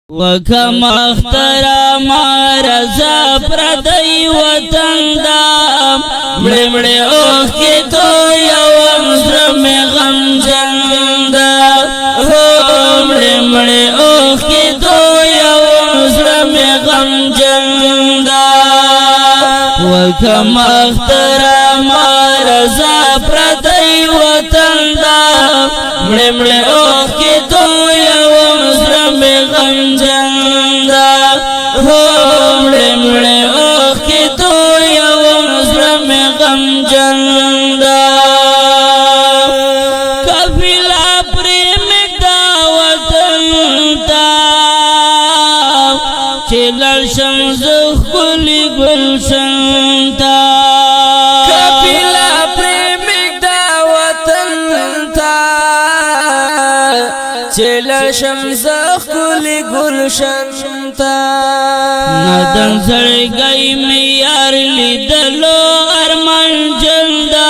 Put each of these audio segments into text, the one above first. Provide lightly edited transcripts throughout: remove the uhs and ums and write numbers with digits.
وکم اخترام رضا پردی وطن دا مڑی مڑی اوخ کی تو یوم زرم غم جندا مڑی مڑی اوخ کی تو یوم زرم غم جندا وکم اخترام رضا پردی وطن دا مڑی مڑی اوخ کی تو یوم زرم غم جندا مڑی مڑی اوخ کی تو یوم زرم غم جندا قافلہ پریم دا وطن تا چلل شمس خلی گلشن تا قافلہ پریم دا وطن تا چلل شمس خلی گلشن تا ندن سڑ گئی میار لیدلو ارمان جندا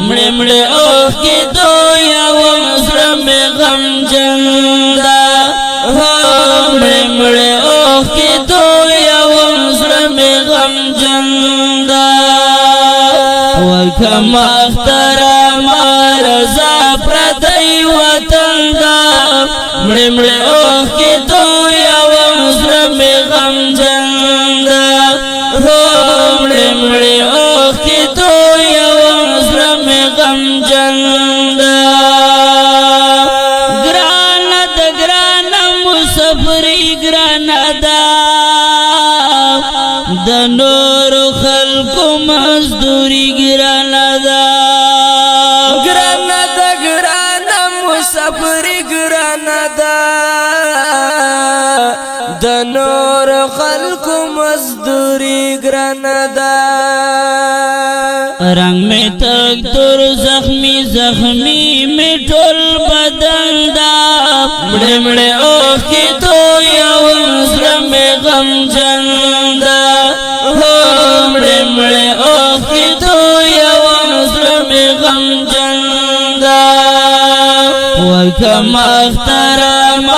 مڑے مڑے اوخ کی دو یوم زرم غم جندا مڑے مڑے اوخ کی دو یوم زرم غم جندا وکم اخترام رضا پردی وطن دا مڑے مڑے اوخ کی دو یوم زرم غم جندا مڑے مڑے اوخ کی دو یوم زرم غم جندا گرانا دا گرانا مسافری گرانا دا دا نور خلق مزدوری گرانا دا گرانا دا گرانا مسافری گرانا دا دا نور خلق مزدوری گرانا دا رنگ میں تک تر زخمی زخمی میں ٹول بدن دا مڑے مڑے اوخ کی تو یوم زرم غم جندا مڑے مڑے اوخ کی تو یوم زرم غم جندا وکم اخترام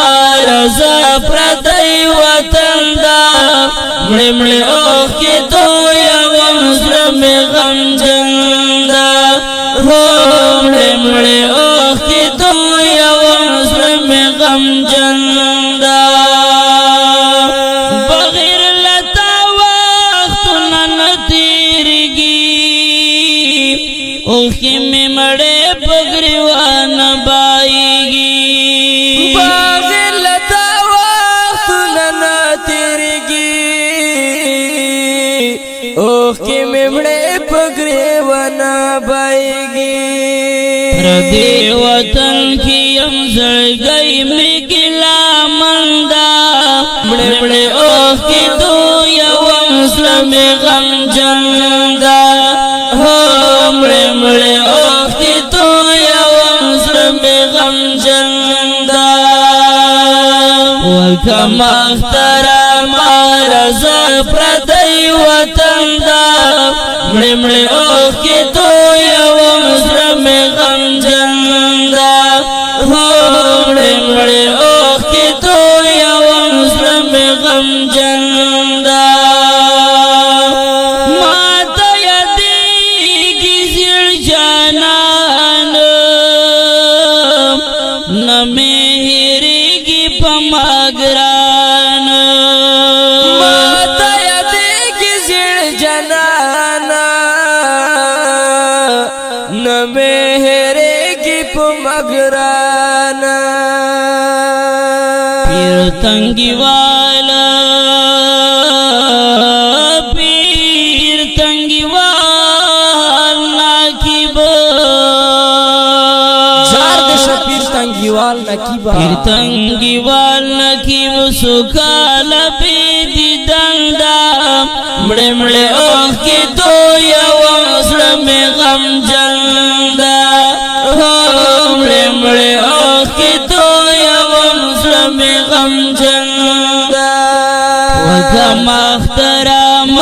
رضا پردی وطن دا مڑے مڑے اوخ کی تو یوم زرم غم جندا مڑے مڑے اوخ کی تو یوم زرم غم جندا بغیر لتا وقتنا نتیرگی اوخی میں مڑے پگریوان بائیگی بغیر لتا وقتنا نتیرگی اوخ کی ممڑے پگریوان بائیگی پردی وطن کی امزر گئی میں گلا مندا مڑے مڑے اوخ کی تو یوم زرم غم جندا مڑے مڑے اوخ کی تو یوم زرم غم جندا وکم اخترام رضا پردی وطن دا مڑے مڑے اوخ کی تو یوم زرم غم جندا مڑے مڑے اوخ کی تو یوم زرم غم جندا ماتا یدیگی زیر جانان نمیریگی پماگران ماتا یدیگی زیر جانانا نمیریگی پماگرانا پیر تنگی والا پیر تنگی والا کی با جار دشا پیر تنگیوال نکیبا پیر تنگی والا کی با سکالا پیدی دندا مڑے مڑے اوخ کی تو یوم زرم غم جندا مڑے مڑے اوخ کی تو یوم زرم غم جندا وکم اخترام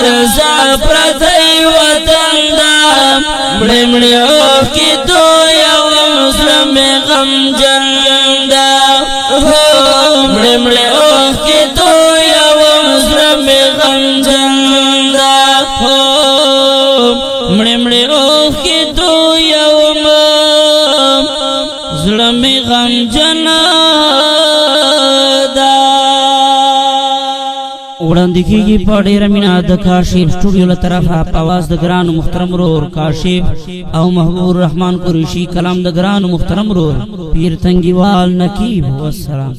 رضا پردی وطن دا مڑے مڑے اوخ کی تو یوم زرم غم جندا مڑے مڑے مړې اوښکې تویوم زړه مې غمجن دا وړاندې کېږي په ډېره مینه د کاشف سټوډیو له طرفه په اواز د ګرانو محترم ورور کاشف او محبوب الرحمن قریشي کلام د ګرانو محترم ورور پیر تنګیوال نقیب والسلام.